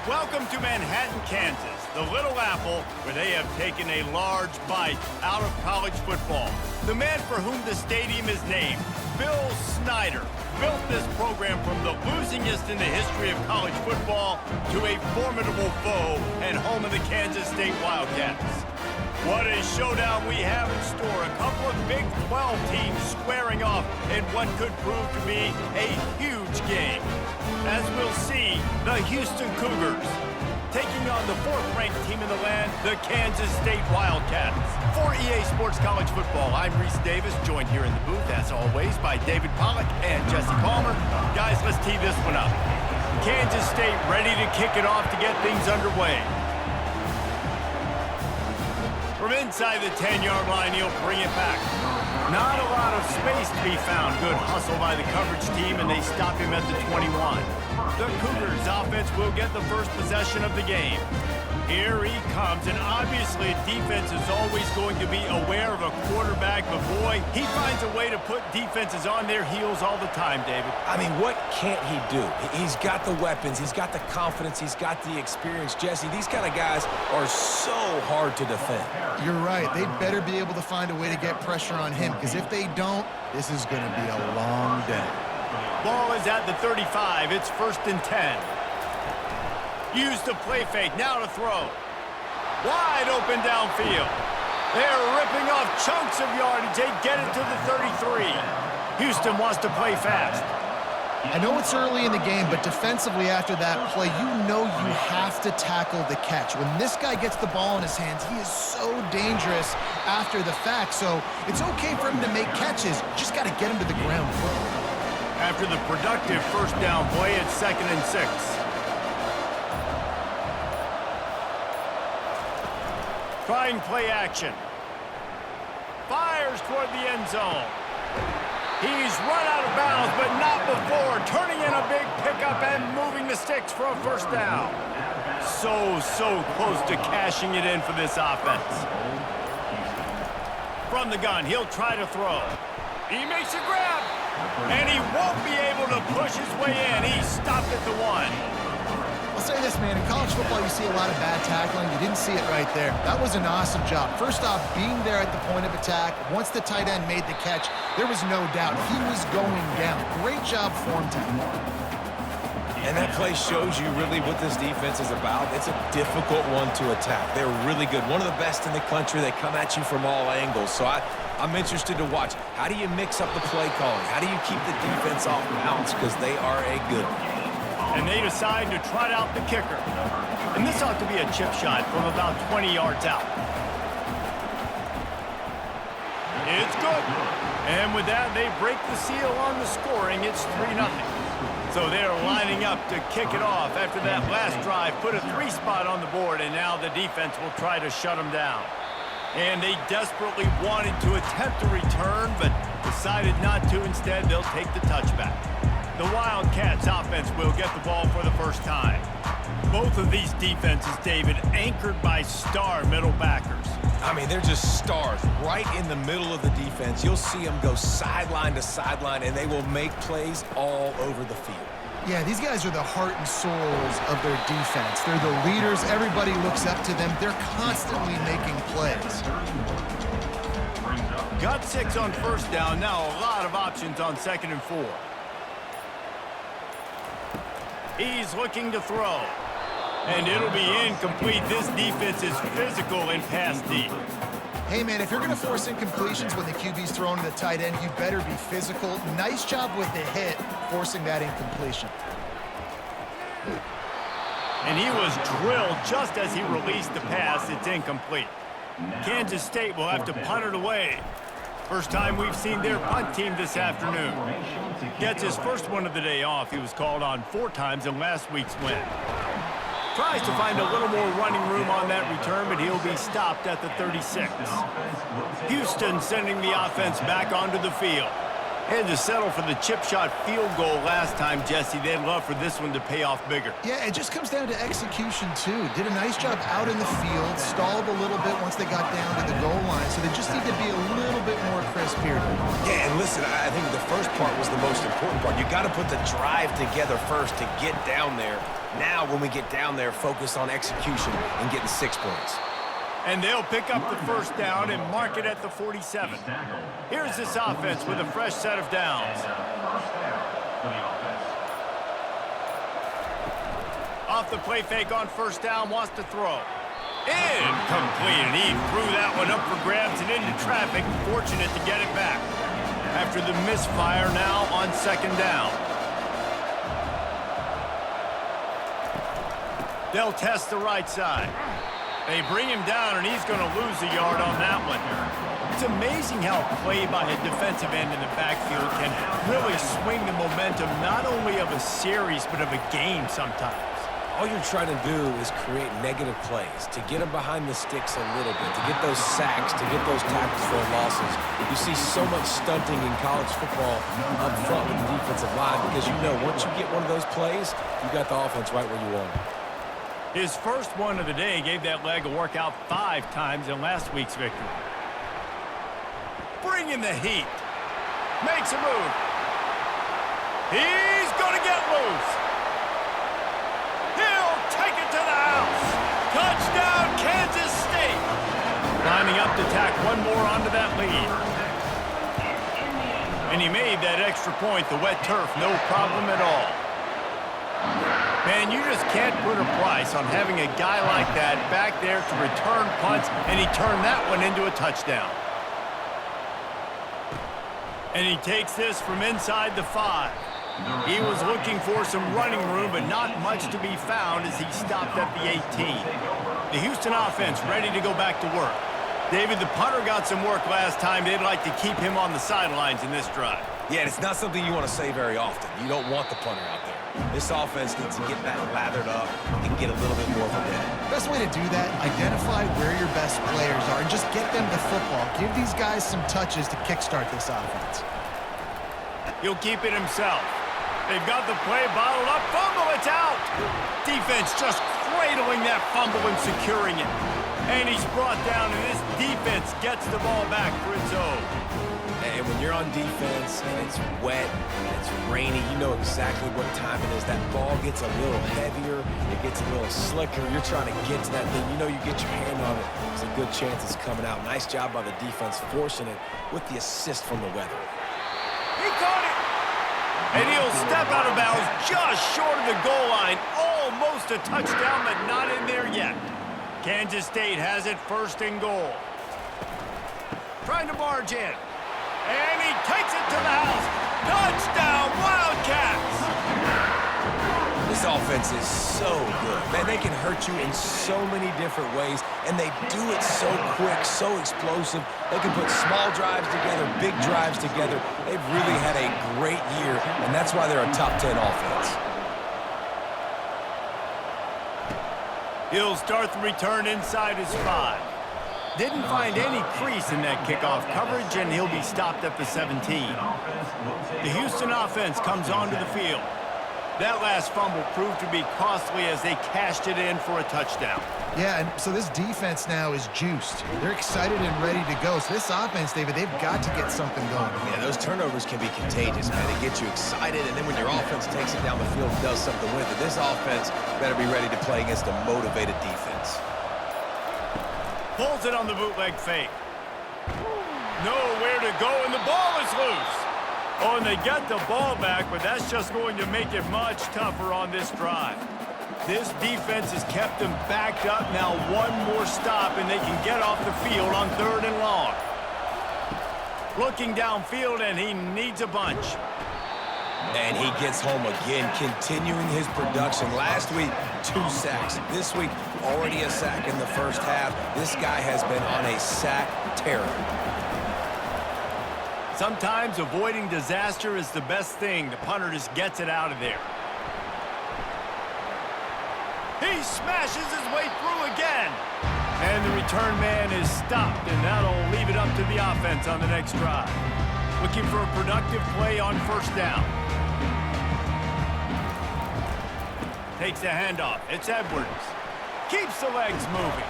Welcome to Manhattan, Kansas, the Little Apple, where they have taken a large bite out of college football. The man for whom the stadium is named, Bill Snyder, built this program from the losingest in the history of college football to a formidable foe and home of the Kansas State Wildcats. What a showdown we have in store. A couple of Big 12 teams squaring off in what could prove to be a huge game. As we'll see, the Houston Cougars taking on the fourth-ranked team in the land, the Kansas State Wildcats. For EA Sports College Football, I'm Reese Davis, joined here in the booth, as always, by David Pollack and Jesse Palmer. Guys, let's tee this one up. Kansas State ready to kick it off to get things underway. From inside the 10-yard line, he'll bring it back. Not a lot of space to be found. Good hustle by the coverage team, and they stop him at the 21. The Cougars offense will get the first possession of the game. Here he comes, and obviously defense is always going to be aware of a quarterback, but boy, he finds a way to put defenses on their heels all the time, David. I mean, what can't he do? He's got the weapons, he's got the confidence, he's got the experience. Jesse, these kind of guys are so hard to defend. You're right. They'd better be able to find a way to get pressure on him, because if they don't, this is going to be a long day. Ball is at the 35. It's 1st and 10. Use the play fake, now to throw. Wide open downfield. They're ripping off chunks of yardage. They get it to the 33. Houston wants to play fast. I know it's early in the game, but defensively after that play, you know you have to tackle the catch. When this guy gets the ball in his hands, he is so dangerous after the fact. So it's okay for him to make catches. Just got to get him to the ground quickly. After the productive first down play, it's 2nd and 6. Trying play action. Fires toward the end zone. He's run out of bounds, but not before. Turning in a big pickup and moving the sticks for a first down. So close to cashing it in for this offense. From the gun, he'll try to throw. He makes a grab, and he won't be able to push his way in. He stopped at the 1. I'll say this, man. In college football, you see a lot of bad tackling. You didn't see it right there. That was an awesome job. First off, being there at the point of attack. Once the tight end made the catch, there was no doubt he was going down. Great job form tackle. And that play shows you really what this defense is about. It's a difficult one to attack. They're really good. One of the best in the country. They come at you from all angles. So I'm interested to watch. How do you mix up the play calling? How do you keep the defense off balance? Because they are a good one. And they decide to trot out the kicker. And this ought to be a chip shot from about 20 yards out. It's good. And with that, they break the seal on the scoring. It's 3-0. So they're lining up to kick it off after that last drive. Put a 3 spot on the board, and now the defense will try to shut them down. And they desperately wanted to attempt a return, but decided not to. Instead, they'll take the touchback. The Wildcats offense will get the ball for the first time. Both of these defenses, David, anchored by star middle backers. I mean, they're just stars right in the middle of the defense. You'll see them go sideline to sideline, and they will make plays all over the field. Yeah, these guys are the heart and souls of their defense. They're the leaders. Everybody looks up to them. They're constantly making plays. Got 6 on first down. Now a lot of options on 2nd and 4. He's looking to throw. And it'll be incomplete. This defense is physical and pass deep. Hey, man, if you're going to force incompletions when the QB's throwing to the tight end, you better be physical. Nice job with the hit, forcing that incompletion. And he was drilled just as he released the pass. It's incomplete. Kansas State will have to punt it away. First time we've seen their punt team this afternoon. Gets his first one of the day off. He was called on 4 times in last week's win. Tries to find a little more running room on that return, but he'll be stopped at the 36. Houston sending the offense back onto the field. Had to settle for the chip shot field goal last time, Jesse. They'd love for this one to pay off bigger. Yeah, it just comes down to execution, too. Did a nice job out in the field, stalled a little bit once they got down to the goal line, so they just need to be a little bit more critical. this period. Yeah, and listen, I think the first part was the most important part. You got to put the drive together first to get down there. Now, when we get down there, focus on execution and getting 6 points. And they'll pick up the first down and mark it at the 47. Here's this offense with a fresh set of downs. Off the play fake on first down, wants to throw. Incomplete, and he threw that one up for grabs and into traffic. Fortunate to get it back. After the misfire now on second down. They'll test the right side. They bring him down, and he's going to lose a yard on that one. It's amazing how play by a defensive end in the backfield can really swing the momentum not only of a series but of a game sometimes. All you're trying to do is create negative plays, to get them behind the sticks a little bit, to get those sacks, to get those tackles for losses. You see so much stunting in college football up front with the defensive line because you know once you get one of those plays, you got the offense right where you want it. His first one of the day gave that leg a workout 5 times in last week's victory. Bringing the heat. Makes a move. He's going to get loose. He'll take it to the house. Touchdown, Kansas State. Lining up to tack one more onto that lead. And he made that extra point, the wet turf, no problem at all. Man, you just can't put a price on having a guy like that back there to return punts, and he turned that one into a touchdown. And he takes this from inside the 5. He was looking for some running room, but not much to be found as he stopped at the 18. The Houston offense ready to go back to work. David, the punter got some work last time. They'd like to keep him on the sidelines in this drive. Yeah, it's not something you want to say very often. You don't want the punter out there. This offense needs to get that lathered up and get a little bit more momentum. Best way to do that, identify where your best players are and just get them the football. Give these guys some touches to kickstart this offense. He'll keep it himself. They've got the play bottled up. Fumble, it's out. Defense just cradling that fumble and securing it. And he's brought down, and this defense gets the ball back for its own. And when you're on defense and it's wet and it's rainy, you know exactly what time it is. That ball gets a little heavier. It gets a little slicker. You're trying to get to that thing. You know you get your hand on it. There's a good chance it's coming out. Nice job by the defense forcing it with the assist from the weather. He caught it. And he'll step out of bounds just short of the goal line. Almost a touchdown, but not in there yet. Kansas State has it first and goal. Trying to barge in. And he takes it to the house. Touchdown, Wildcats! This offense is so good. Man, they can hurt you in so many different ways, and they do it so quick, so explosive. They can put small drives together, big drives together. They've really had a great year, and that's why they're a top 10 offense. He'll start the return inside his 5. Didn't find any crease in that kickoff coverage, and he'll be stopped at the 17. The Houston offense comes onto the field. That last fumble proved to be costly as they cashed it in for a touchdown. Yeah, and so this defense now is juiced. They're excited and ready to go. So this offense, David, they've got to get something going. Yeah, those turnovers can be contagious, man. They get you excited, and then when your offense takes it down the field and does something with it, this offense better be ready to play against a motivated defense. Pulls it on the bootleg fake. Nowhere to go, and the ball is loose. Oh, and they get the ball back, but that's just going to make it much tougher on this drive. This defense has kept them backed up. Now one more stop, and they can get off the field on 3rd and long. Looking downfield, and he needs a bunch. And he gets home again, continuing his production. Last week, 2 sacks. This week, already a sack in the first half. This guy has been on a sack terror. Sometimes avoiding disaster is the best thing. The punter just gets it out of there. He smashes his way through again. And the return man is stopped, and that'll leave it up to the offense on the next drive. Looking for a productive play on first down. Takes the handoff. It's Edwards. Keeps the legs moving.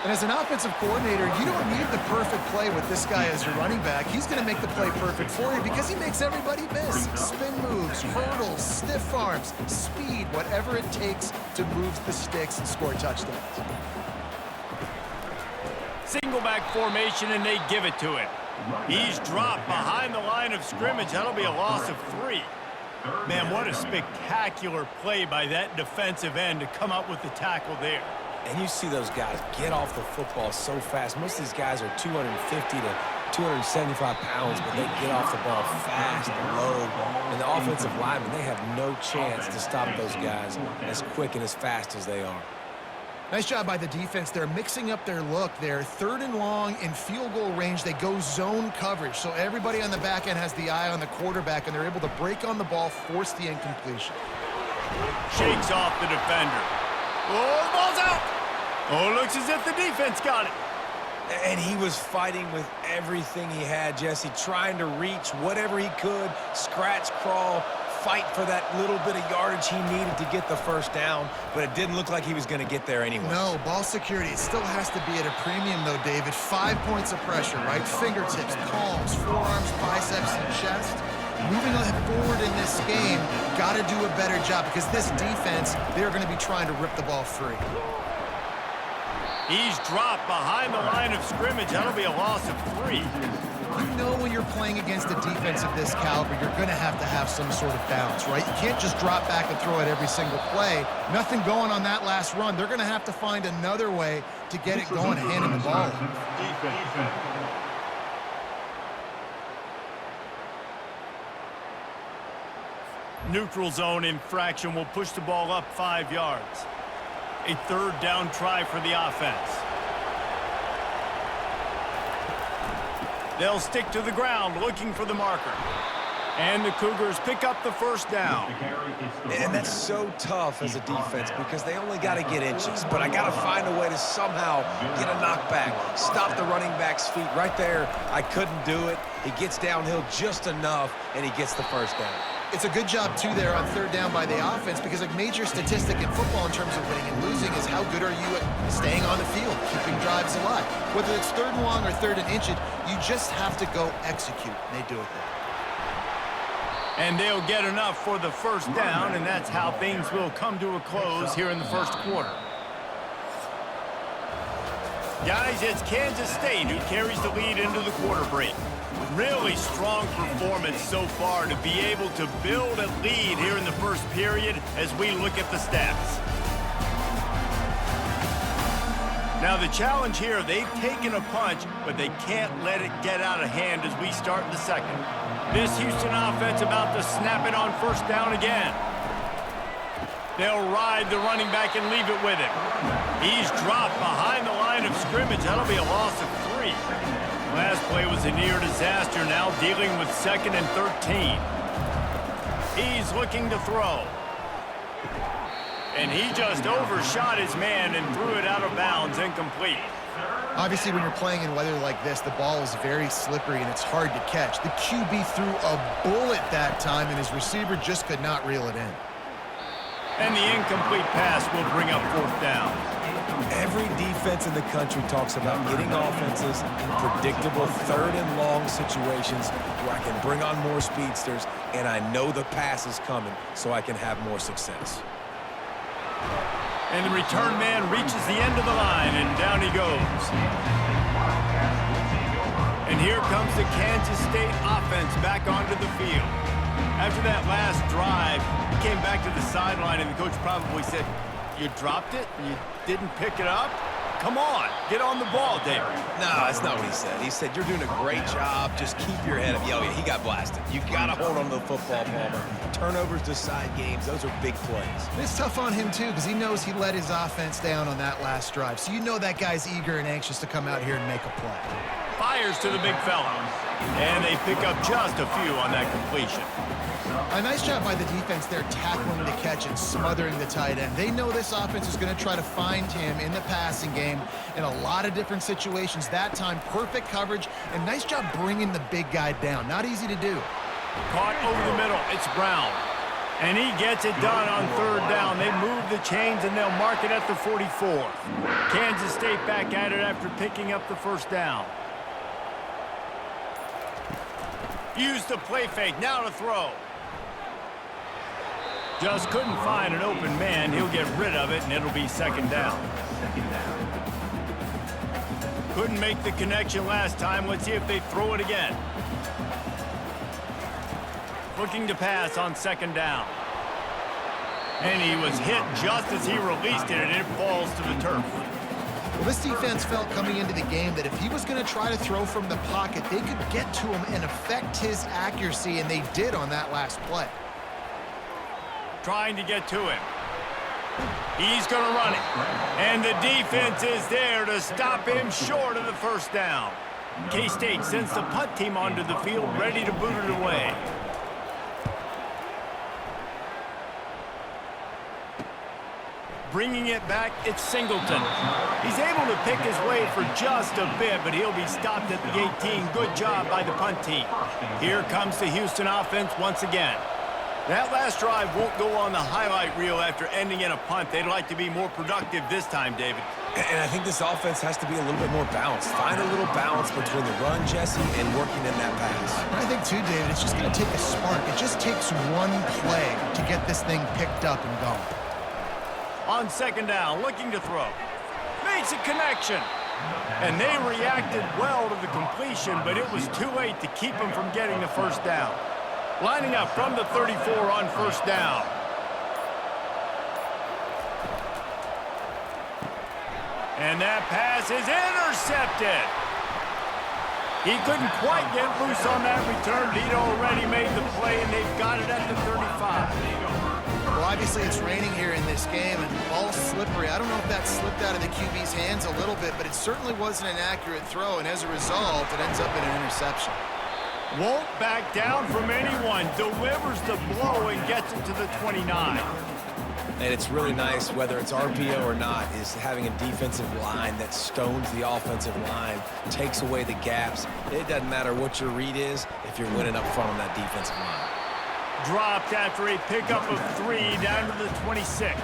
And as an offensive coordinator, you don't need the perfect play with this guy as your running back. He's going to make the play perfect for you because he makes everybody miss. Spin moves, hurdles, stiff arms, speed, whatever it takes to move the sticks and score touchdowns. Single back formation, and they give it to him. He's dropped behind the line of scrimmage. That'll be a loss of 3. Man, what a spectacular play by that defensive end to come up with the tackle there. And you see those guys get off the football so fast. Most of these guys are 250 to 275 pounds, but they get off the ball fast and low. And the offensive linemen, they have no chance to stop those guys as quick and as fast as they are. Nice job by the defense. They're mixing up their look. They're 3rd and long in field goal range. They go zone coverage. So everybody on the back end has the eye on the quarterback, and they're able to break on the ball, force the incompletion. Shakes off the defender. Oh, the ball's out. Oh, looks as if the defense got it. And he was fighting with everything he had, Jesse, trying to reach whatever he could, scratch, crawl, fight for that little bit of yardage he needed to get the first down, but it didn't look like he was going to get there anyway. No, ball security, it still has to be at a premium, though, David. 5 points of pressure, right? Fingertips, palms, forearms, biceps, and chest. Moving forward in this game, got to do a better job because this defense, they're going to be trying to rip the ball free. He's dropped behind the line of scrimmage. That'll be a loss of 3. You know when you're playing against a defense of this caliber, you're going to have some sort of balance, right? You can't just drop back and throw it every single play. Nothing going on that last run. They're going to have to find another way to get it going and hand him the ball. Neutral zone infraction will push the ball up 5 yards. A 3rd down try for the offense. They'll stick to the ground looking for the marker. And the Cougars pick up the first down. And that's so tough as a defense because they only got to get inches. But I got to find a way to somehow get a knockback, stop the running back's feet. Right there, I couldn't do it. He gets downhill just enough, and he gets the first down. It's a good job, too, there on 3rd down by the offense because a major statistic in football in terms of winning and losing is how good are you at staying on the field, keeping drives alive. Whether it's 3rd and long or 3rd and inches, you just have to go execute, and they do it there. And they'll get enough for the first down, and that's how things will come to a close here in the first quarter. Guys, it's Kansas State who carries the lead into the quarter break. Really strong performance so far to be able to build a lead here in the first period as we look at the stats. Now the challenge here, they've taken a punch, but they can't let it get out of hand as we start the second. This Houston offense about to snap it on first down again. They'll ride the running back and leave it with him. He's dropped behind the line of scrimmage. That'll be a loss of 3. Last play was a near disaster, now dealing with 2nd and 13. He's looking to throw. And he just overshot his man and threw it out of bounds, incomplete. Obviously, when you're playing in weather like this, the ball is very slippery and it's hard to catch. The QB threw a bullet that time, and his receiver just could not reel it in. And the incomplete pass will bring up 4th down. Every defense in the country talks about getting offenses in predictable 3rd and long situations where I can bring on more speedsters and I know the pass is coming so I can have more success. And the return man reaches the end of the line, and down he goes. And here comes the Kansas State offense back onto the field. After that last drive, he came back to the sideline, and the coach probably said, "You dropped it? You didn't pick it up? Come on, get on the ball, David." No, that's not what he said. He said, "You're doing a great job. Just keep your head up." Yeah, he got blasted. You got to hold on to the football, Palmer. Turnovers decide games. Those are big plays. It's tough on him, too, because he knows he let his offense down on that last drive. So you know that guy's eager and anxious to come out here and make a play. Fires to the big fella. And they pick up just a few on that completion. A nice job by the defense there tackling the catch and smothering the tight end. They know this offense is going to try to find him in the passing game in a lot of different situations. That time, perfect coverage, and nice job bringing the big guy down. Not easy to do. Caught over the middle. It's Brown. And he gets it done on third down. They move the chains, and they'll mark it at the 44. Kansas State back at it after picking up the first down. Use the play fake. Now to throw. Just couldn't find an open man. He'll get rid of it, and it'll be second down. Couldn't make the connection last time. Let's see if they throw it again. Looking to pass on second down. And he was hit just as he released it, and it falls to the turf. Well, this defense felt coming into the game that if he was going to try to throw from the pocket, they could get to him and affect his accuracy, and they did on that last play. Trying to get to him. He's going to run it. And the defense is there to stop him short of the first down. K-State sends the punt team onto the field, ready to boot it away. Bringing it back, it's Singleton. He's able to pick his way for just a bit, but he'll be stopped at the 18. Good job by the punt team. Here comes the Houston offense once again. That last drive won't go on the highlight reel after ending in a punt. They'd like to be more productive this time, David. And I think this offense has to be a little bit more balanced. Find a little balance between the run, Jesse, and working in that pass. I think, too, David, it's just going to take a spark. It just takes one play to get this thing picked up and going. On second down, looking to throw. Makes a connection. And they reacted well to the completion, but it was too late to keep them from getting the first down. Lining up from the 34 on first down. And that pass is intercepted. He couldn't quite get loose on that return. He'd already made the play, and they've got it at the 35. Well, obviously it's raining here in this game, and the ball's slippery. I don't know if that slipped out of the QB's hands a little bit, but it certainly wasn't an accurate throw, and as a result, it ends up in an interception. Won't back down from anyone. Delivers the blow and gets it to the 29. And it's really nice, whether it's RPO or not, is having a defensive line that stones the offensive line, takes away the gaps. It doesn't matter what your read is if you're winning up front on that defensive line. Dropped after a pickup of 3 down to the 26.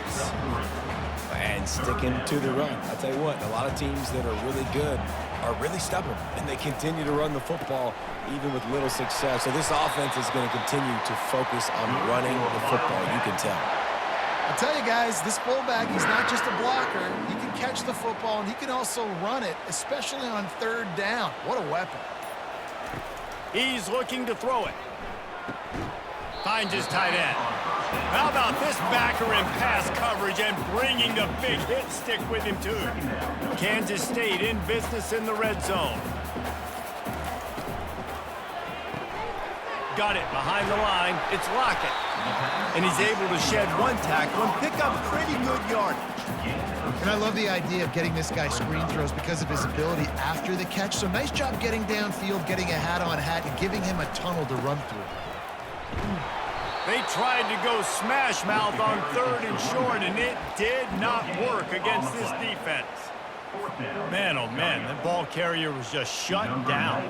And sticking to the run. I'll tell you what, a lot of teams that are really good are really stubborn, and they continue to run the football even with little success. So this offense is going to continue to focus on running the football, you can tell. I'll tell you guys, this fullback, he's not just a blocker. He can catch the football, and he can also run it, especially on third down. What a weapon. He's looking to throw it. Finds his tight end. How about this backer in pass coverage and bringing the big hit stick with him, too. Kansas State in business in the red zone. Got it behind the line. It's Lockett. And he's able to shed one tackle and pick up pretty good yardage. And I love the idea of getting this guy screen throws because of his ability after the catch. So nice job getting downfield, getting a hat-on-hat, and giving him a tunnel to run through. They tried to go smash mouth on third and short, and it did not work against this defense. Man, oh man, that ball carrier was just shut down.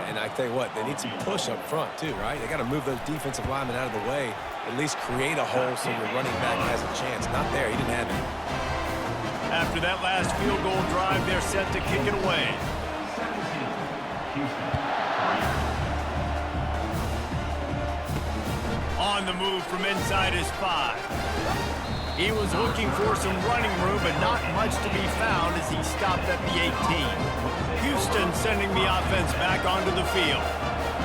And I tell you what, they need some push up front too, right? They got to move those defensive linemen out of the way, at least create a hole so your running back has a chance. Not there, he didn't have it. After that last field goal drive, they're set to kick it away. On the move from inside his 5. He was looking for some running room, but not much to be found as he stopped at the 18. Houston sending the offense back onto the field.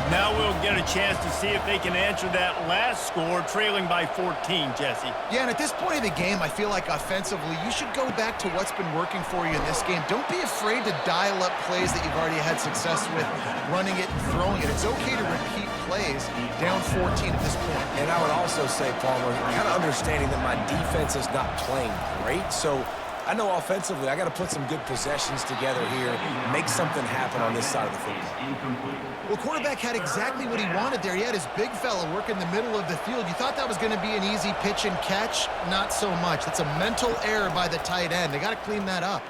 Now we'll get a chance to see if they can answer that last score, trailing by 14, Jesse. Yeah, and at this point of the game, I feel like offensively, you should go back to what's been working for you in this game. Don't be afraid to dial up plays that you've already had success with, running it and throwing it. It's okay to repeat plays down 14 at this point. And I would also say, Palmer, kind of understanding that my defense is not playing great, so I know offensively I got to put some good possessions together here, make something happen on this side of the football. Well, quarterback had exactly what he wanted there. He had his big fella work in the middle of the field. You thought that was going to be an easy pitch and catch? Not so much. That's a mental error by the tight end. They got to clean that up.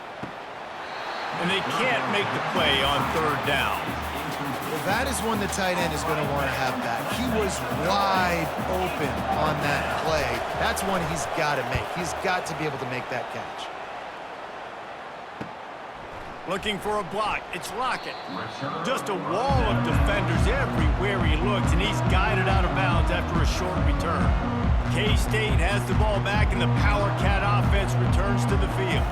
And they can't make the play on third down. That is one the tight end is going to want to have back. He was wide open on that play. That's one he's got to make. He's got to be able to make that catch. Looking for a block. It's Lockett. Just a wall of defenders everywhere he looks, and he's guided out of bounds after a short return. K-State has the ball back, and the Power Cat offense returns to the field.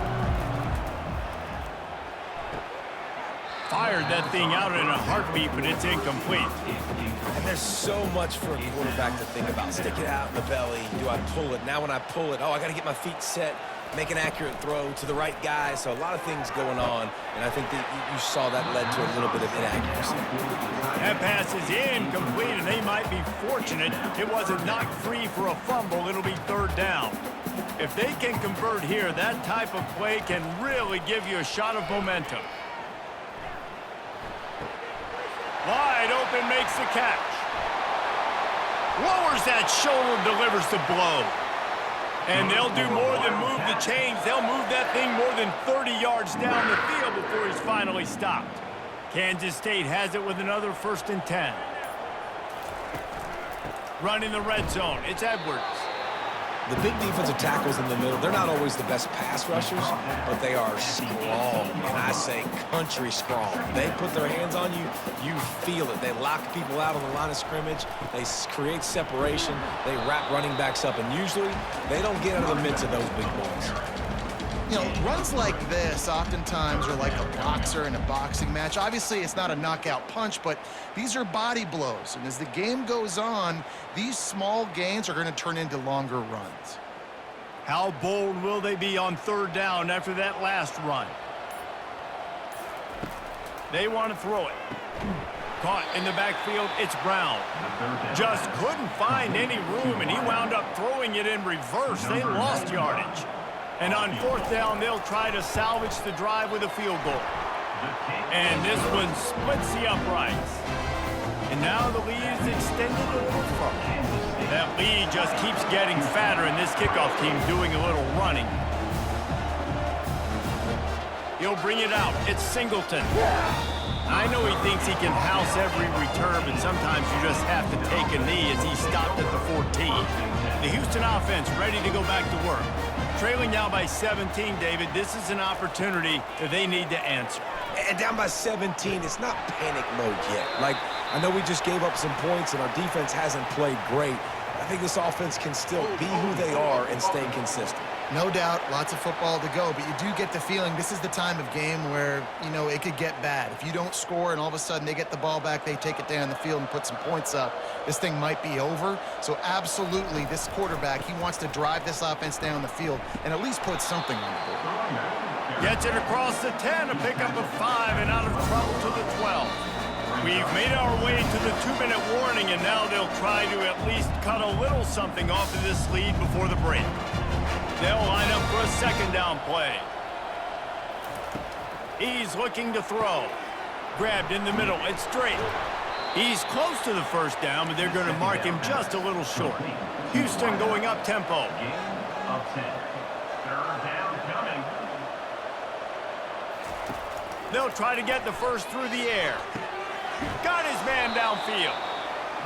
Fired that thing out in a heartbeat, but it's incomplete. And there's so much for a quarterback to think about. Stick it out in the belly. Do I pull it? Now when I pull it, oh, I got to get my feet set. Make an accurate throw to the right guy. So a lot of things going on, and I think that you saw that led to a little bit of inaccuracy. That pass is incomplete, and they might be fortunate it wasn't knocked free for a fumble. It'll be third down. If they can convert here, that type of play can really give you a shot of momentum. Wide open, makes the catch. Lowers that shoulder, delivers the blow. And they'll do more than move the chains. They'll move that thing more than 30 yards down the field before he's finally stopped. Kansas State has it with another 1st and 10. Running the red zone, it's Edwards. The big defensive tackles in the middle, they're not always the best pass rushers, but they are strong, and I say country strong. They put their hands on you, you feel it. They lock people out on the line of scrimmage. They create separation. They wrap running backs up, and usually they don't get out of the midst of those big boys. You know, runs like this oftentimes are like a boxer in a boxing match. Obviously, it's not a knockout punch, but these are body blows. And as the game goes on, these small gains are going to turn into longer runs. How bold will they be on 3rd down after that last run? They want to throw it. Caught in the backfield, it's Brown. Just couldn't find any room, and he wound up throwing it in reverse. They lost yardage. And on 4th down, they'll try to salvage the drive with a field goal. And this one splits the uprights. And now the lead is extended a little further. That lead just keeps getting fatter, and this kickoff team doing a little running. He'll bring it out. It's Singleton. I know he thinks he can house every return, but sometimes you just have to take a knee as he stopped at the 14. The Houston offense ready to go back to work. Trailing now by 17, David, this is an opportunity that they need to answer. And down by 17, it's not panic mode yet. Like, I know we just gave up some points and our defense hasn't played great. I think this offense can still be who they are and stay consistent. No doubt, lots of football to go, but you do get the feeling this is the time of game where, you know, it could get bad. If you don't score and all of a sudden they get the ball back, they take it down the field and put some points up, this thing might be over. So absolutely, this quarterback, he wants to drive this offense down the field and at least put something on the board. Gets it across the 10, a pickup of 5 and out of trouble to the 12. We've made our way to the 2-minute warning, and now they'll try to at least cut a little something off of this lead before the break. They'll line up for a 2nd down play. He's looking to throw. Grabbed in the middle. It's Drake. He's close to the 1st down, but they're going to mark him just a little short. Houston going up tempo. They'll try to get the 1st through the air. Got his man downfield.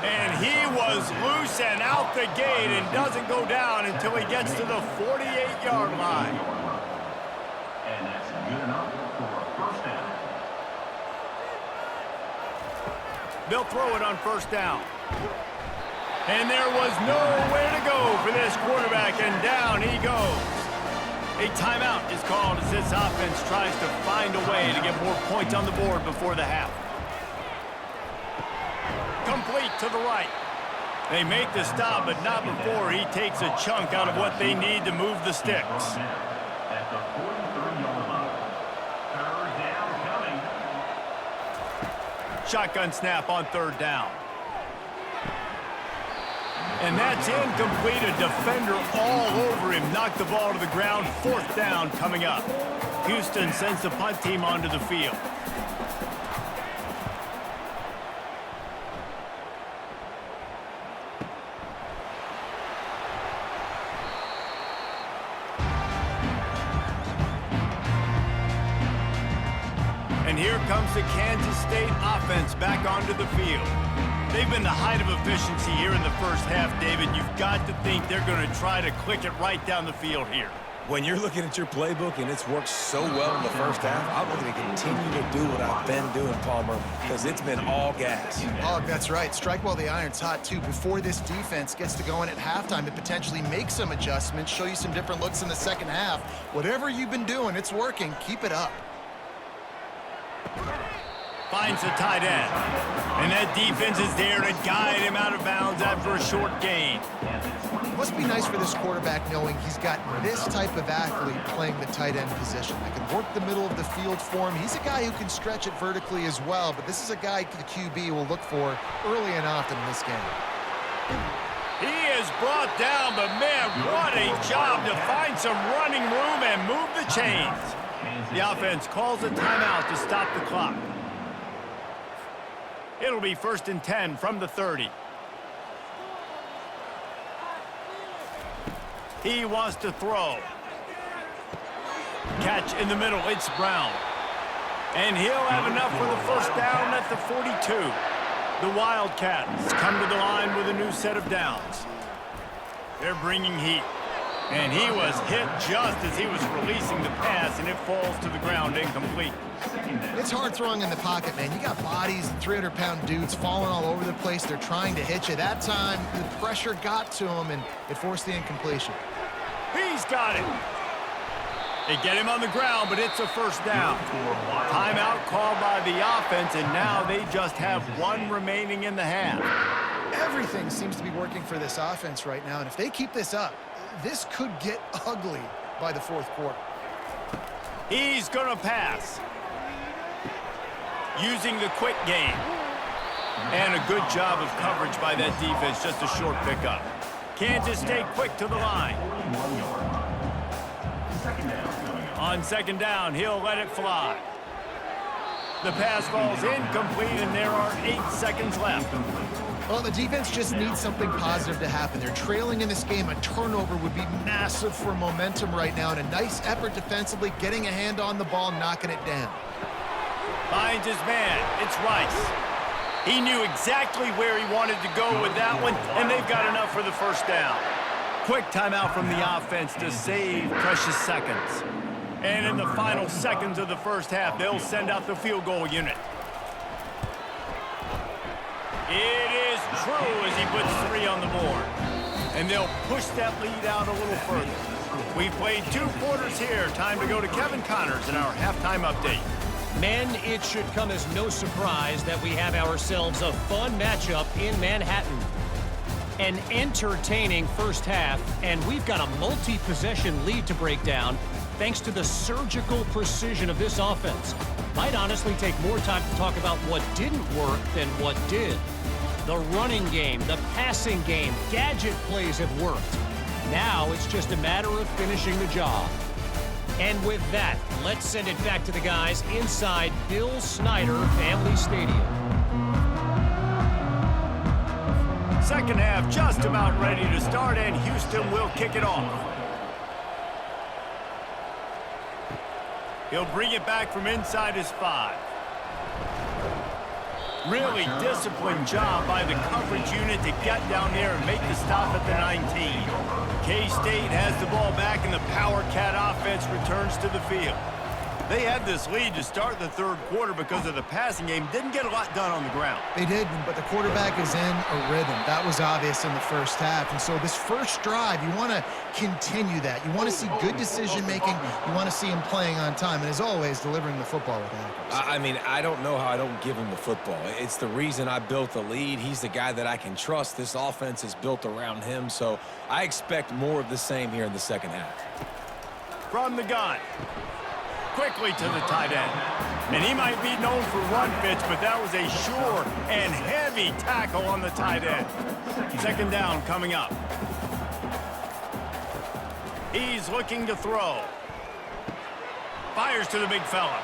And he was loose and out the gate and doesn't go down until he gets to the 48-yard line. And that's good enough for a 1st down. They'll throw it on 1st down. And there was nowhere to go for this quarterback, and down he goes. A timeout is called as this offense tries to find a way to get more points on the board before the half. Complete to the right. They make the stop, but not before he takes a chunk out of what they need to move the sticks. At the 43-yard line. 3rd down coming. Shotgun snap on 3rd down. And that's incomplete. A defender all over him. Knocked the ball to the ground. 4th down coming up. Houston sends the punt team onto the field. And here comes the Kansas State offense back back onto the field. They've been the height of efficiency here in the first half, David. You've got to think they're going to try to click it right down the field here. When you're looking at your playbook and it's worked so well in the first half, I'm looking to continue to do what I've been doing, Palmer, because it's been all gas. Oh, that's right. Strike while the iron's hot, too. Before this defense gets to going at halftime, it potentially makes some adjustments, show you some different looks in the second half. Whatever you've been doing, it's working. Keep it up. Finds the tight end. And that defense is there to guide him out of bounds after a short gain. Must be nice for this quarterback knowing he's got this type of athlete playing the tight end position. That can work the middle of the field for him. He's a guy who can stretch it vertically as well, but this is a guy the QB will look for early and often in this game. He is brought down, but man, what a job to find some running room and move the chains. The offense calls a timeout to stop the clock. It'll be 1st and 10 from the 30. He wants to throw. Catch in the middle. It's Brown. And he'll have enough for the first down at the 42. The Wildcats come to the line with a new set of downs. They're bringing heat. And he was hit just as he was releasing the pass, and it falls to the ground incomplete. It's hard throwing in the pocket, man. You got bodies and 300-pound dudes falling all over the place. They're trying to hit you. That time, the pressure got to him, and it forced the incompletion. He's got it. They get him on the ground, but it's a first down. Timeout called by the offense, and now they just have one remaining in the half. Everything seems to be working for this offense right now, and if they keep this up, this could get ugly by the fourth quarter. He's going to pass. Using the quick game. And a good job of coverage by that defense, just a short pickup. Kansas stay quick to the line. On second down, he'll let it fly. The pass falls incomplete, and there are 8 seconds left. Well, the defense just needs something positive to happen. They're trailing in this game. A turnover would be massive for momentum right now, and a nice effort defensively, getting a hand on the ball, knocking it down. Finds his man. It's Rice. He knew exactly where he wanted to go with that one, and they've got enough for the first down. Quick timeout from the offense to save precious seconds. And in the final seconds of the first half, they'll send out the field goal unit. It is true as he puts 3 on the board. And they'll push that lead out a little further. We've played 2 quarters here. Time to go to Kevin Connors in our halftime update. Men, it should come as no surprise that we have ourselves a fun matchup in Manhattan. An entertaining first half, and we've got a multi-possession lead to break down thanks to the surgical precision of this offense. Might honestly take more time to talk about what didn't work than what did. The running game, the passing game, gadget plays have worked. Now it's just a matter of finishing the job. And with that, let's send it back to the guys inside Bill Snyder Family Stadium. Second half just about ready to start, and Houston will kick it off. He'll bring it back from inside his 5. Really disciplined job by the coverage unit to get down there and make the stop at the 19. K-State has the ball back, and the Power Cat offense returns to the field. They had this lead to start the third quarter because of the passing game. Didn't get a lot done on the ground. They did, but the quarterback is in a rhythm. That was obvious in the first half. And so this first drive, you want to continue that. You want to see good decision-making. You want to see him playing on time. And as always, delivering the football with accuracy. I mean, I don't know how I don't give him the football. It's the reason I built the lead. He's the guy that I can trust. This offense is built around him. So I expect more of the same here in the second half. From the gun. Quickly to the tight end. And he might be known for run fits, but that was a sure and heavy tackle on the tight end. Second down coming up. He's looking to throw. Fires to the big fella.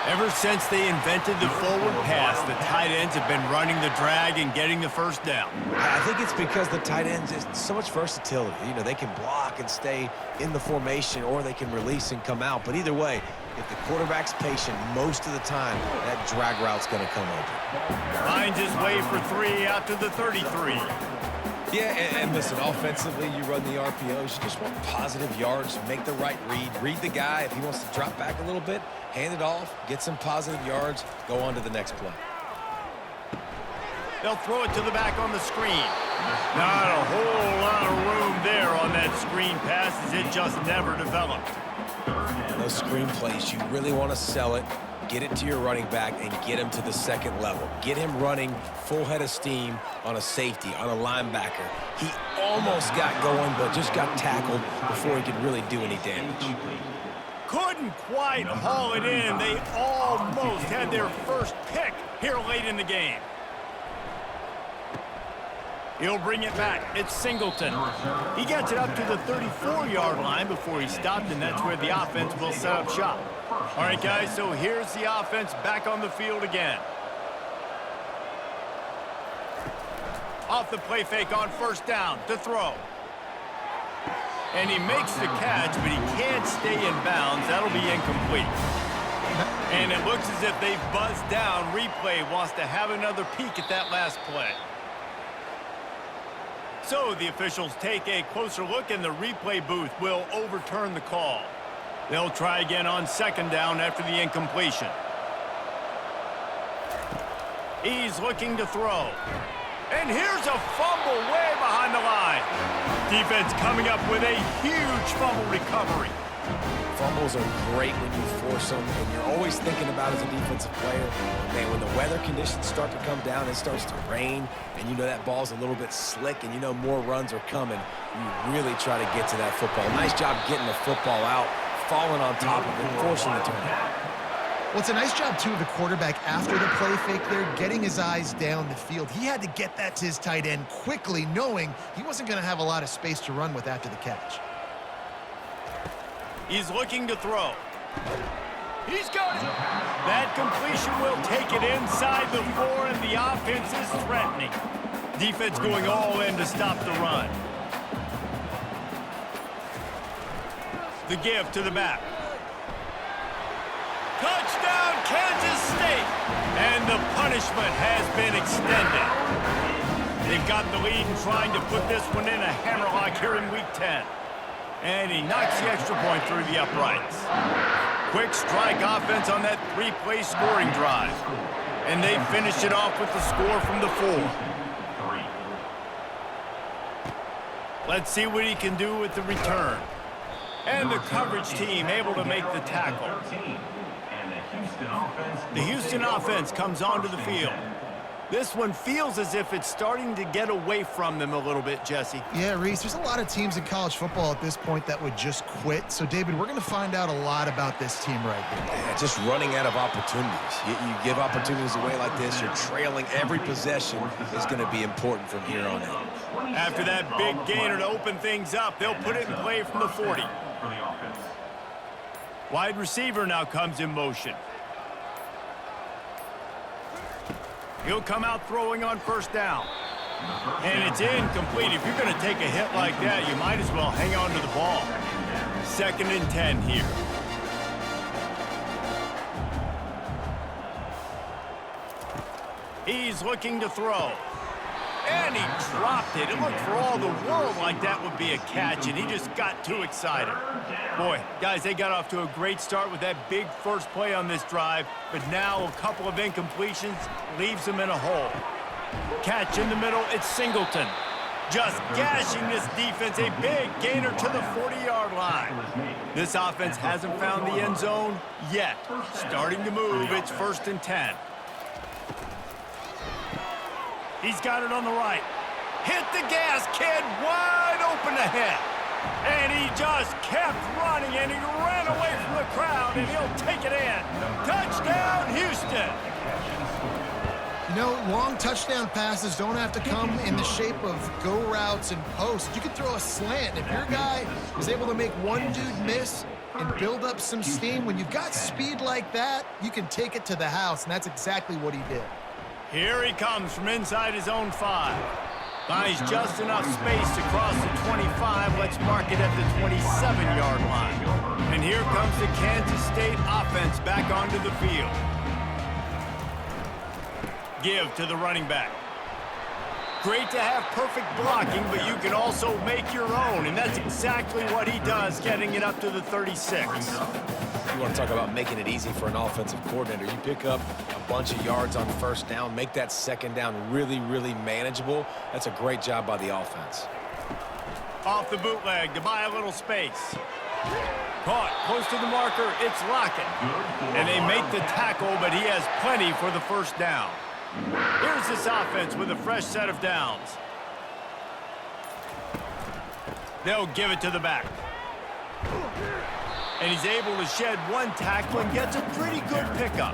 Ever since they invented the forward pass, the tight ends have been running the drag and getting the first down. I think it's because the tight ends is so much versatility. You know, they can block and stay in the formation, or they can release and come out. But either way, if the quarterback's patient most of the time, that drag route's going to come open. Finds his way for 3 out to the 33. Yeah, and listen, offensively, you run the RPOs. You just want positive yards, make the right read the guy. If he wants to drop back a little bit, hand it off, get some positive yards, go on to the next play. They'll throw it to the back on the screen. Not a whole lot of room there on that screen pass as it just never developed. Those screen plays, you really want to sell it, get it to your running back, and get him to the second level. Get him running full head of steam on a safety, on a linebacker. He almost got going, but just got tackled before he could really do any damage. Couldn't quite haul it in. They almost had their first pick here late in the game. He'll bring it back. It's Singleton. He gets it up to the 34-yard line before he stopped, and that's where the offense will set up shop. All right, guys, so here's the offense back on the field again. Off the play fake on first down to throw. And he makes the catch, but he can't stay in bounds. That'll be incomplete. And it looks as if they've buzzed down. Replay wants to have another peek at that last play. So the officials take a closer look, and the replay booth will overturn the call. They'll try again on second down after the incompletion. He's looking to throw. And here's a fumble way behind the line. Defense coming up with a huge fumble recovery. Fumbles are great when you force them, and you're always thinking about as a defensive player, man, when the weather conditions start to come down, it starts to rain, and you know that ball's a little bit slick, and you know more runs are coming, you really try to get to that football. Nice job getting the football out, falling on top of it, forcing the turnover. Well, it's a nice job, too, of the quarterback after the play fake there, getting his eyes down the field. He had to get that to his tight end quickly, knowing he wasn't going to have a lot of space to run with after the catch. He's looking to throw. He's got it. That completion will take it inside the 4, and the offense is threatening. Defense going all in to stop the run. The give to the back. Touchdown, Kansas State. And the punishment has been extended. They've got the lead and trying to put this one in a hammerlock here in Week 10. And he knocks the extra point through the uprights. Quick strike offense on that 3-play scoring drive. And they finish it off with the score from the 4. Let's see what he can do with the return. And the coverage team able to make the tackle. The Houston offense comes onto the field. This one feels as if it's starting to get away from them a little bit, Jesse. Yeah, Reese, there's a lot of teams in college football at this point that would just quit. So, David, we're going to find out a lot about this team right now. Yeah, just running out of opportunities. You give opportunities away like this, you're trailing every possession is going to be important from here on out. After that big gainer to open things up, they'll put it in play from the 40. Wide receiver now comes in motion. He'll come out throwing on first down. And it's incomplete. If you're going to take a hit like that, you might as well hang on to the ball. 2nd and 10 here. He's looking to throw. And he dropped it. It looked for all the world like that would be a catch, and he just got too excited. Boy, guys, they got off to a great start with that big first play on this drive, but now a couple of incompletions leaves them in a hole. Catch in the middle, it's Singleton. Just gashing this defense, a big gainer to the 40-yard line. This offense hasn't found the end zone yet. Starting to move, it's 1st and 10. He's got it on the right. Hit the gas, kid. Wide open ahead. And he just kept running, and he ran away from the crowd, and he'll take it in. Touchdown, Houston. You know, long touchdown passes don't have to come in the shape of go routes and posts. You can throw a slant. If your guy is able to make one dude miss and build up some steam, when you've got speed like that, you can take it to the house, and that's exactly what he did. Here he comes from inside his own 5. Finds just enough space to cross the 25. Let's mark it at the 27-yard line. And here comes the Kansas State offense back onto the field. Give to the running back. Great to have perfect blocking, but you can also make your own, and that's exactly what he does, getting it up to the 36. You want to talk about making it easy for an offensive coordinator. You pick up a bunch of yards on first down, make that second down really, really manageable. That's a great job by the offense. Off the bootleg to buy a little space. Caught close to the marker, it's Lockett. And they make the tackle, but he has plenty for the first down. Here's this offense with a fresh set of downs. They'll give it to the back. And he's able to shed one tackle and gets a pretty good pickup.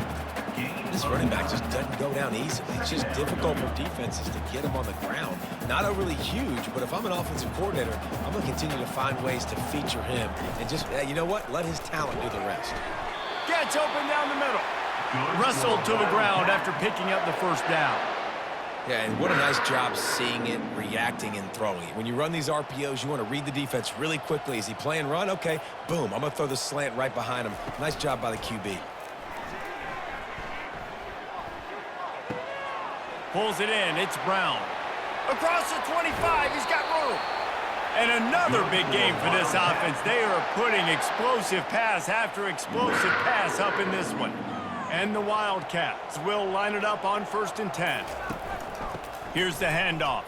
This running back just doesn't go down easily. It's just difficult for defenses to get him on the ground. Not overly huge, but if I'm an offensive coordinator, I'm going to continue to find ways to feature him. And just, you know what? Let his talent do the rest. Gets open down the middle. Wrestled to the ground after picking up the first down. Yeah, and what a nice job seeing it, reacting, and throwing it. When you run these RPOs, you want to read the defense really quickly. Is he playing run? Okay, boom. I'm going to throw the slant right behind him. Nice job by the QB. Pulls it in. It's Brown. Across the 25. He's got room. And another big game for this offense. They are putting explosive pass after explosive pass up in this one. And the Wildcats will line it up on 1st and 10. Here's the handoff.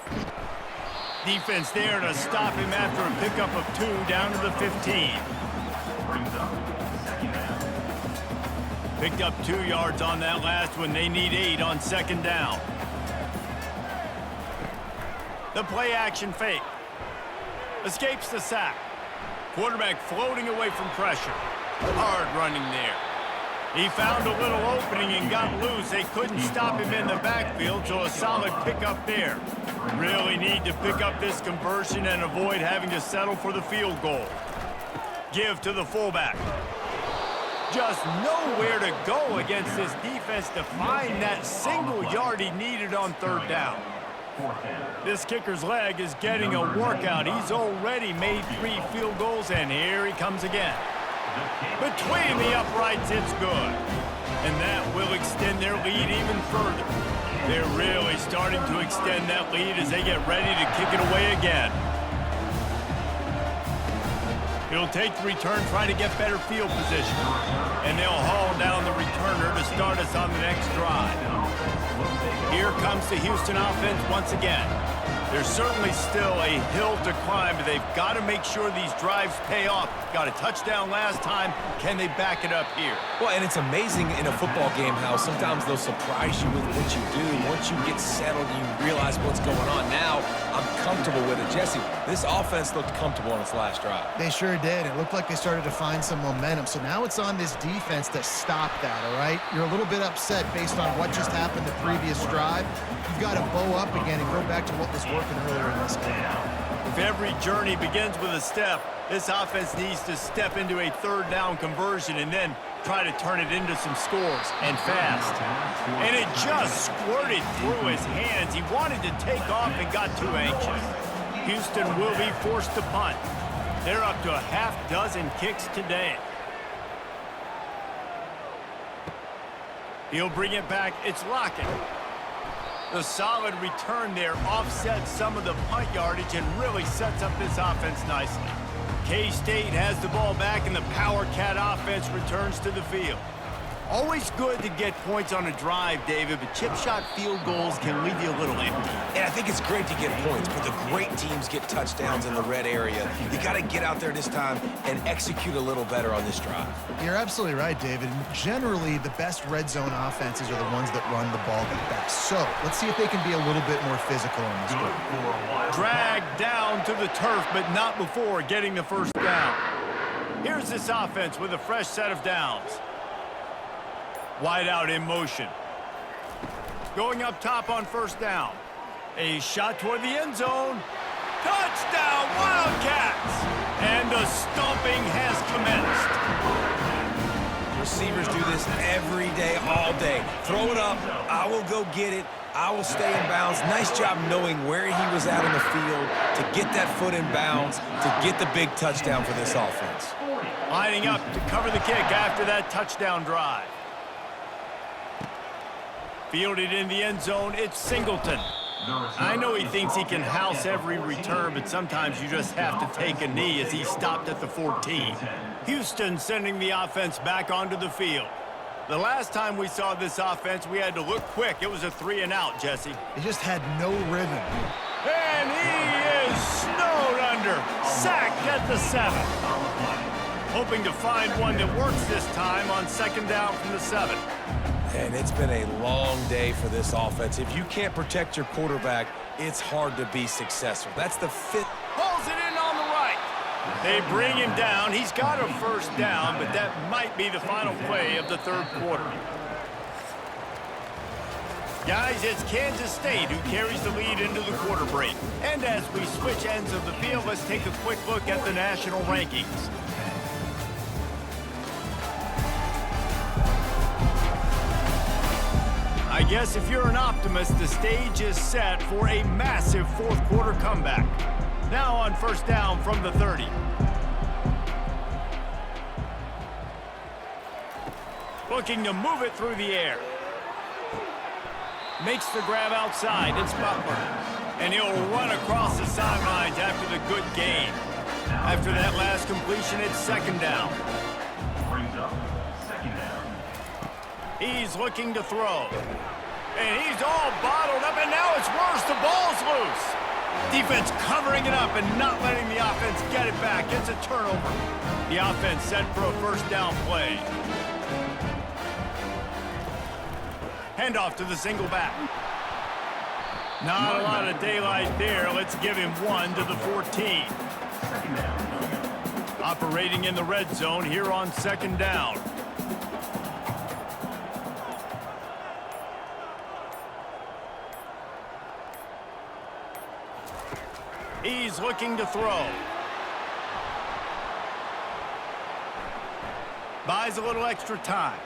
Defense there to stop him after a pickup of 2 down to the 15. Picked up 2 yards on that last one. They need 8 on 2nd down. The play action fake. Escapes the sack. Quarterback floating away from pressure. Hard running there. He found a little opening and got loose. They couldn't stop him in the backfield, so a solid pickup there. Really need to pick up this conversion and avoid having to settle for the field goal. Give to the fullback. Just nowhere to go against this defense to find that single yard he needed on 3rd down. This kicker's leg is getting a workout. He's already made 3 field goals, and here he comes again. Between the uprights, it's good. And that will extend their lead even further. They're really starting to extend that lead as they get ready to kick it away again. He'll take the return, trying to get better field position. And they'll haul down the returner to start us on the next drive. Here comes the Houston offense once again. There's certainly still a hill to climb, but they've got to make sure these drives pay off. Got a touchdown last time. Can they back it up here? Well, and it's amazing in a football game how sometimes they'll surprise you with what you do. Once you get settled, you realize what's going on. Now, I'm comfortable with it. Jesse, this offense looked comfortable on its last drive. They sure did. It looked like they started to find some momentum. So now it's on this defense to stop that, all right? You're a little bit upset based on what just happened the previous drive. You've got to bow up again and go back to what was working earlier in this game. If every journey begins with a step, this offense needs to step into a 3rd down conversion and then try to turn it into some scores, and fast. And it just squirted through his hands. He wanted to take off and got too anxious. Houston will be forced to punt. They're up to a half-dozen kicks today. He'll bring it back. It's Lockett. The solid return there offsets some of the punt yardage and really sets up this offense nicely. K-State has the ball back, and the Power Cat offense returns to the field. Always good to get points on a drive, David, but chip shot field goals can leave you a little empty. And I think it's great to get points, but the great teams get touchdowns in the red area. You got to get out there this time and execute a little better on this drive. You're absolutely right, David. Generally, the best red zone offenses are the ones that run the ball the best. So let's see if they can be a little bit more physical on this one. Dragged down to the turf, but not before getting the first down. Here's this offense with a fresh set of downs. Wide out in motion. Going up top on 1st down. A shot toward the end zone. Touchdown, Wildcats! And the stomping has commenced. Receivers do this every day, all day. Throw it up. I will go get it. I will stay in bounds. Nice job knowing where he was at on the field to get that foot in bounds, to get the big touchdown for this offense. Lining up to cover the kick after that touchdown drive. Fielded in the end zone, it's Singleton. I know he thinks he can house every return, but sometimes you just have to take a knee as he stopped at the 14. Houston sending the offense back onto the field. The last time we saw this offense, we had to look quick. It was a 3-and-out, Jesse. They just had no rhythm. And he is snowed under. Sacked at the 7. Hoping to find one that works this time on second down from the 7. And it's been a long day for this offense. If you can't protect your quarterback, it's hard to be successful. That's the fifth. Pulls it in on the right. They bring him down. He's got a first down, but that might be the final play of the third quarter. Guys, it's Kansas State who carries the lead into the quarter break. And as we switch ends of the field, let's take a quick look at the national rankings. I guess if you're an optimist, the stage is set for a massive fourth quarter comeback. Now on first down from the 30. Looking to move it through the air. Makes the grab outside. It's Butler. And he'll run across the sidelines after the good gain. After that last completion, it's second down. Brings up second down. He's looking to throw. And he's all bottled up, and now it's worse. The ball's loose. Defense covering it up and not letting the offense get it back. It's a turnover. The offense set for a first down play. Handoff to the single back. Not a lot of daylight there. Let's give him one to the 14. Second down. Operating in the red zone here on second down. He's looking to throw. Buys a little extra time.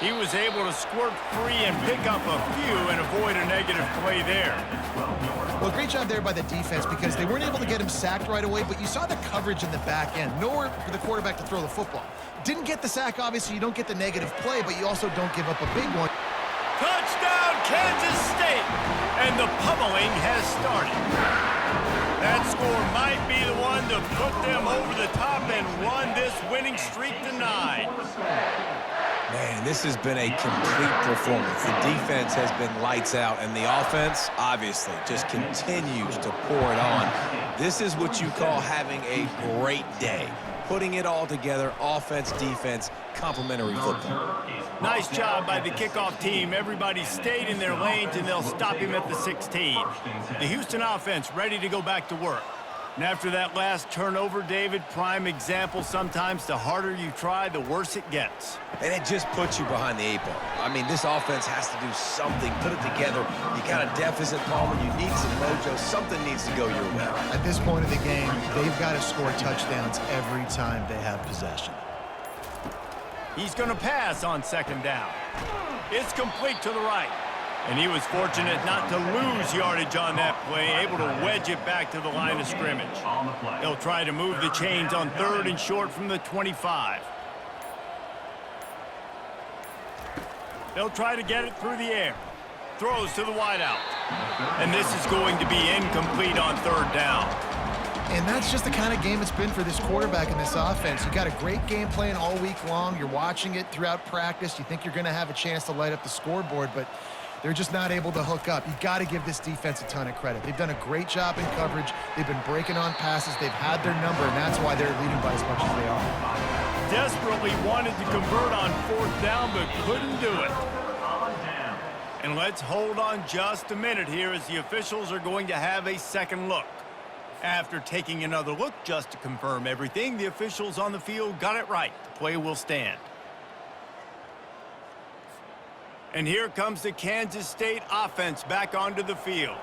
He was able to squirt free and pick up a few and avoid a negative play there. Well, great job there by the defense because they weren't able to get him sacked right away, but you saw the coverage in the back end. Nowhere for the quarterback to throw the football. Didn't get the sack, obviously. You don't get the negative play, but you also don't give up a big one. Touchdown, Kansas State! And the pummeling has started. That score might be the one to put them over the top and run this winning streak to 9. Man, this has been a complete performance. The defense has been lights out, and the offense, obviously, just continues to pour it on. This is what you call having a great day. Putting it all together, offense, defense, complementary football. Nice job by the kickoff team. Everybody stayed in their lanes, and they'll stop him at the 16. The Houston offense ready to go back to work. And after that last turnover, David, prime example, sometimes the harder you try, the worse it gets. And it just puts you behind the 8 ball. I mean, this offense has to do something, put it together. You got a deficit, Palmer. You need some mojo. Something needs to go your way. At this point of the game, they've got to score touchdowns every time they have possession. He's going to pass on second down. It's complete to the right. And he was fortunate not to lose yardage on that play, able to wedge it back to the line of scrimmage. He'll try to move the chains on third and short from the 25. They'll try to get it through the air. Throws to the wideout. And this is going to be incomplete on third down. And that's just the kind of game it's been for this quarterback and this offense. You got a great game plan all week long. You're watching it throughout practice. You think you're going to have a chance to light up the scoreboard, but they're just not able to hook up. You got to give this defense a ton of credit. They've done a great job in coverage. They've been breaking on passes. They've had their number, and that's why they're leading by as much as they are. Desperately wanted to convert on fourth down, but couldn't do it. And let's hold on just a minute here as the officials are going to have a second look. After taking another look just to confirm everything, the officials on the field got it right. The play will stand. And here comes the Kansas State offense back onto the field.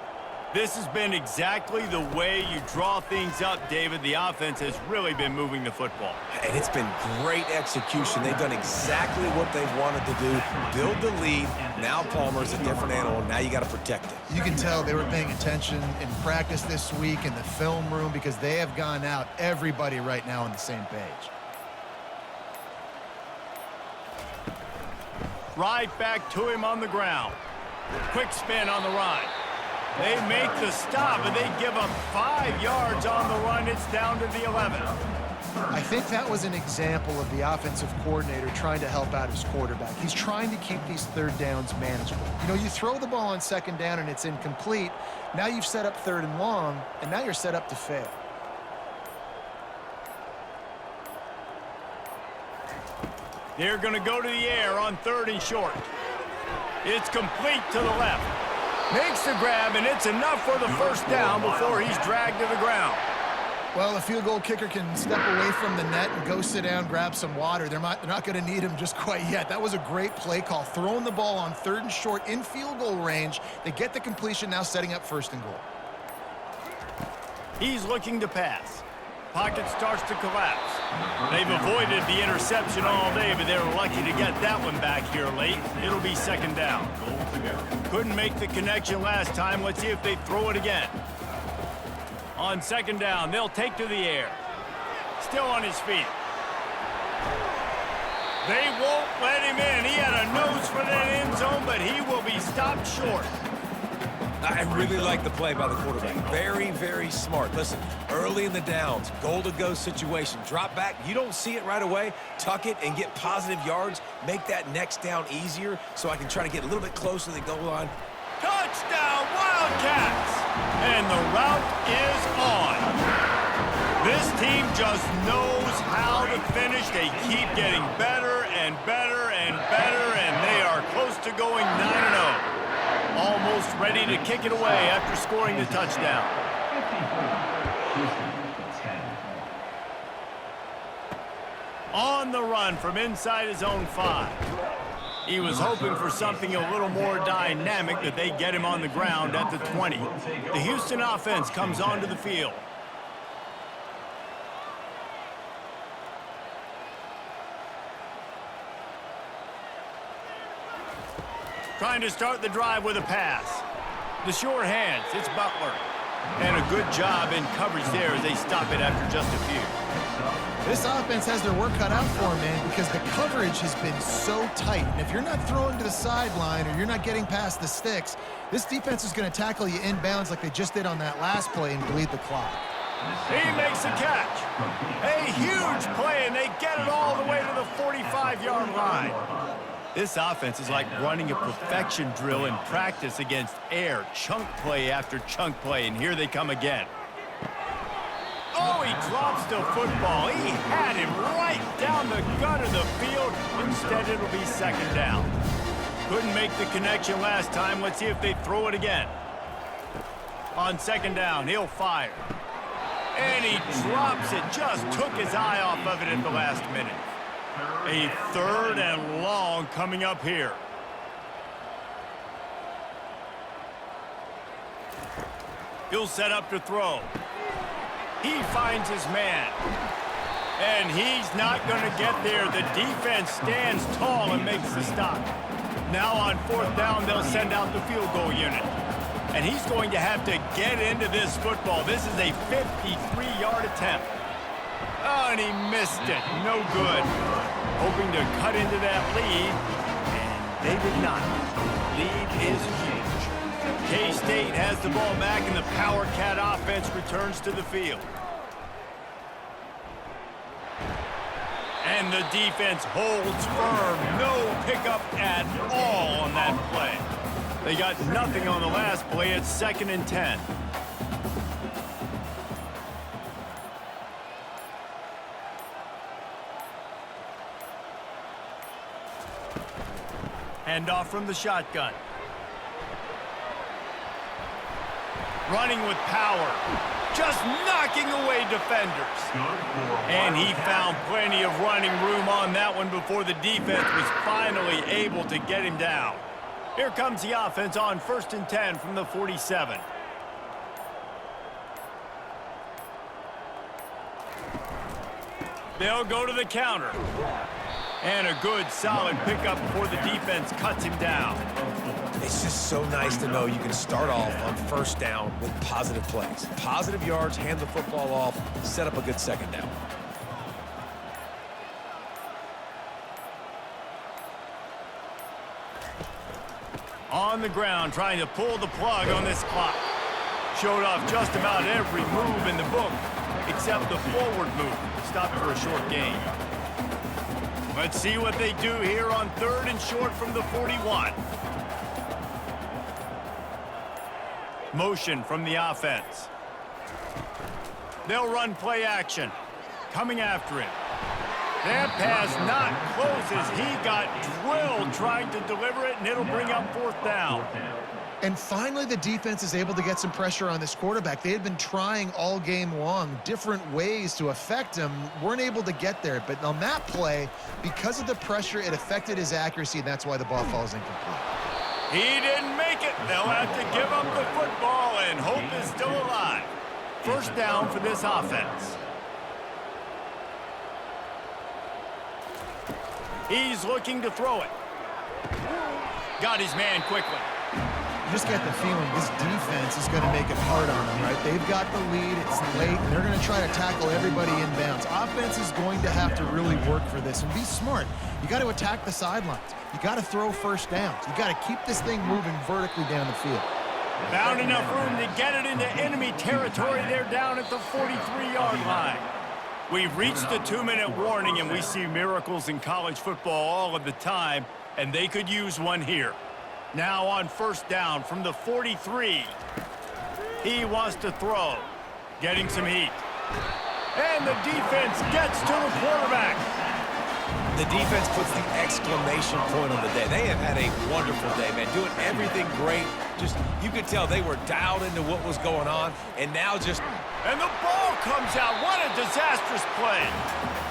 This has been exactly the way you draw things up, David. The offense has really been moving the football. And it's been great execution. They've done exactly what they've wanted to do. Build the lead. Now Palmer's a different animal. Now you got to protect it. You can tell they were paying attention in practice this week in the film room because they have gone out, everybody right now on the same page. Right back to him on the ground. Quick spin on the run. They make the stop, and they give up 5 yards on the run. It's down to the 11. I think that was an example of the offensive coordinator trying to help out his quarterback. He's trying to keep these third downs manageable. You know, you throw the ball on second down and it's incomplete. Now you've set up third and long, and now you're set up to fail. They're going to go to the air on 3rd and short. It's complete to the left. Makes the grab, and it's enough for the first down before he's dragged to the ground. Well, a field goal kicker can step away from the net and go sit down, grab some water. They're not going to need him just quite yet. That was a great play call. Throwing the ball on 3rd and short in field goal range. They get the completion, now setting up 1st and goal. He's looking to pass. Pocket starts to collapse. They've avoided the interception all day, but they're lucky to get that one back here late. It'll be 2nd down. Couldn't make the connection last time. Let's see if they throw it again. On 2nd down, they'll take to the air. Still on his feet. They won't let him in. He had a nose for that end zone, but he will be stopped short. I really like the play by the quarterback. Very, very smart. Listen, early in the downs, goal-to-go situation. Drop back. You don't see it right away. Tuck it and get positive yards. Make that next down easier so I can try to get a little bit closer to the goal line. Touchdown, Wildcats! And the route is on. This team just knows how to finish. They keep getting better and better and better, and they are close to going 9-0. Almost ready to kick it away after scoring the touchdown. On the run from inside his own 5. He was hoping for something a little more dynamic, that they get him on the ground at the 20. The Houston offense comes onto the field. Trying to start the drive with a pass. The sure hands, it's Butler. And a good job in coverage there as they stop it after just a few. This offense has their work cut out for them, man, because the coverage has been so tight. And if you're not throwing to the sideline or you're not getting past the sticks, this defense is going to tackle you inbounds like they just did on that last play and bleed the clock. He makes a catch. A huge play, and they get it all the way to the 45-yard line. This offense is like running a perfection drill in practice against air. Chunk play after chunk play, and here they come again. Oh, he drops the football. He had him right down the gut of the field. Instead, it'll be 2nd down. Couldn't make the connection last time. Let's see if they throw it again. On 2nd down, he'll fire. And he drops it. Just took his eye off of it at the last minute. A 3rd and long coming up here. He'll set up to throw. He finds his man. And he's not going to get there. The defense stands tall and makes the stop. Now on 4th down, they'll send out the field goal unit. And he's going to have to get into this football. This is a 53-yard attempt. Oh, and he missed it. No good. Hoping to cut into that lead, and they did not. Lead is huge. K-State has the ball back, and the Power Cat offense returns to the field. And the defense holds firm. No pickup at all on that play. They got nothing on the last play. It's 2nd and 10. Hand off from the shotgun. Running with power. Just knocking away defenders. And he found plenty of running room on that one before the defense was finally able to get him down. Here comes the offense on 1st and 10 from the 47. They'll go to the counter. And a good, solid pickup before the defense cuts him down. It's just so nice to know you can start off on first down with positive plays. Positive yards, hand the football off, set up a good second down. On the ground, trying to pull the plug on this clock. Showed off just about every move in the book, except the forward move. Stopped for a short gain. Let's see what they do here on 3rd and short from the 41. Motion from the offense. They'll run play action. Coming after him. That pass not close as he got drilled trying to deliver it, and it'll bring up 4th down. And finally, the defense is able to get some pressure on this quarterback. They had been trying all game long different ways to affect him, weren't able to get there. But on that play, because of the pressure, it affected his accuracy, and that's why the ball falls incomplete. He didn't make it. They'll have to give up the football, and hope is still alive. 1st down for this offense. He's looking to throw it. Got his man quickly. You just get the feeling this defense is going to make it hard on them, right? They've got the lead. It's late, and they're going to try to tackle everybody inbounds. Offense is going to have to really work for this and be smart. You got to attack the sidelines. You got to throw first downs. You got to keep this thing moving vertically down the field. Found enough room to get it into enemy territory. They're down at the 43-yard line. We've reached the 2-minute warning, and we see miracles in college football all of the time, and they could use one here. Now on 1st down from the 43. He wants to throw. Getting some heat. And the defense gets to the quarterback. The defense puts the exclamation point on the day. They have had a wonderful day, man. Doing everything great. Just, you could tell they were dialed into what was going on, and now just... And the ball comes out. What a disastrous play.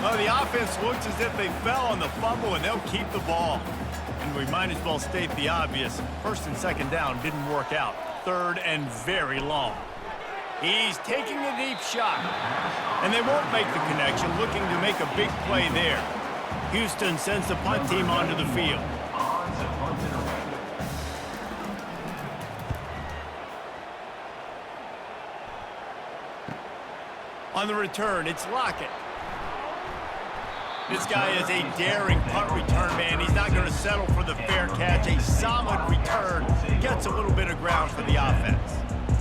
Well, the offense looks as if they fell on the fumble, and they'll keep the ball. And we might as well state the obvious. 1st and 2nd down didn't work out. 3rd and very long. He's taking a deep shot. And they won't make the connection, looking to make a big play there. Houston sends the punt team onto the field. On the return, it's Lockett. This guy is a daring punt return man. He's not going to settle for the fair catch. A solid return gets a little bit of ground for the offense.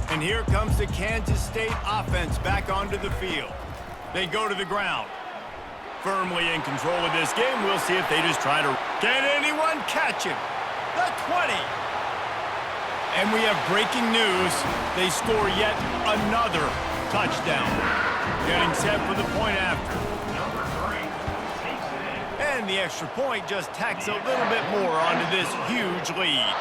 And here comes the Kansas State offense back onto the field. They go to the ground. Firmly in control of this game. We'll see if they just try to... Can anyone catch him? The 20. And we have breaking news. They score yet another touchdown. Getting set for the point after. And the extra point just tacks a little bit more onto this huge lead.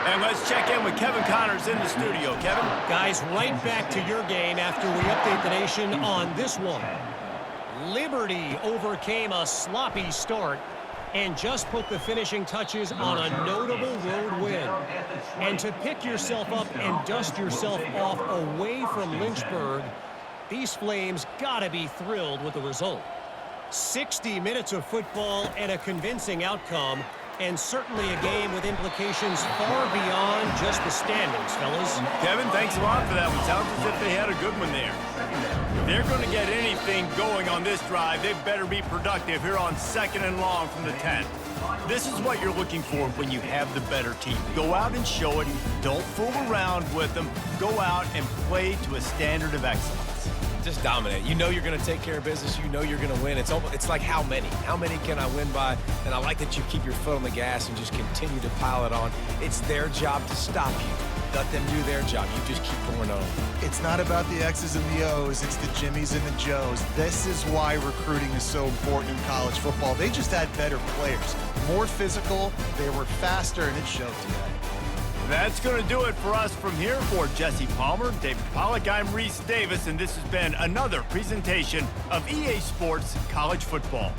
And let's check in with Kevin Connors in the studio. Kevin? Guys, right back to your game after we update the nation on this one. Liberty overcame a sloppy start and just put the finishing touches on a notable road win. And to pick yourself up and dust yourself off away from Lynchburg, these Flames gotta be thrilled with the result. 60 minutes of football and a convincing outcome, and certainly a game with implications far beyond just the standings, fellas. Kevin, thanks a lot for that one. Sounds as if they had a good one there. If they're going to get anything going on this drive, they better be productive here on 2nd and long from the 10. This is what you're looking for when you have the better team. Go out and show it. Don't fool around with them. Go out and play to a standard of excellence. Just dominate. You know you're going to take care of business. You know you're going to win. It's like how many? How many can I win by? And I like that you keep your foot on the gas and just continue to pile it on. It's their job to stop you. Let them do their job. You just keep going on. It's not about the X's and the O's. It's the Jimmies and the Joes. This is why recruiting is so important in college football. They just had better players. More physical. They were faster, and it showed today. That's going to do it for us from here. For Jesse Palmer, David Pollack, I'm Reese Davis, and this has been another presentation of EA Sports College Football.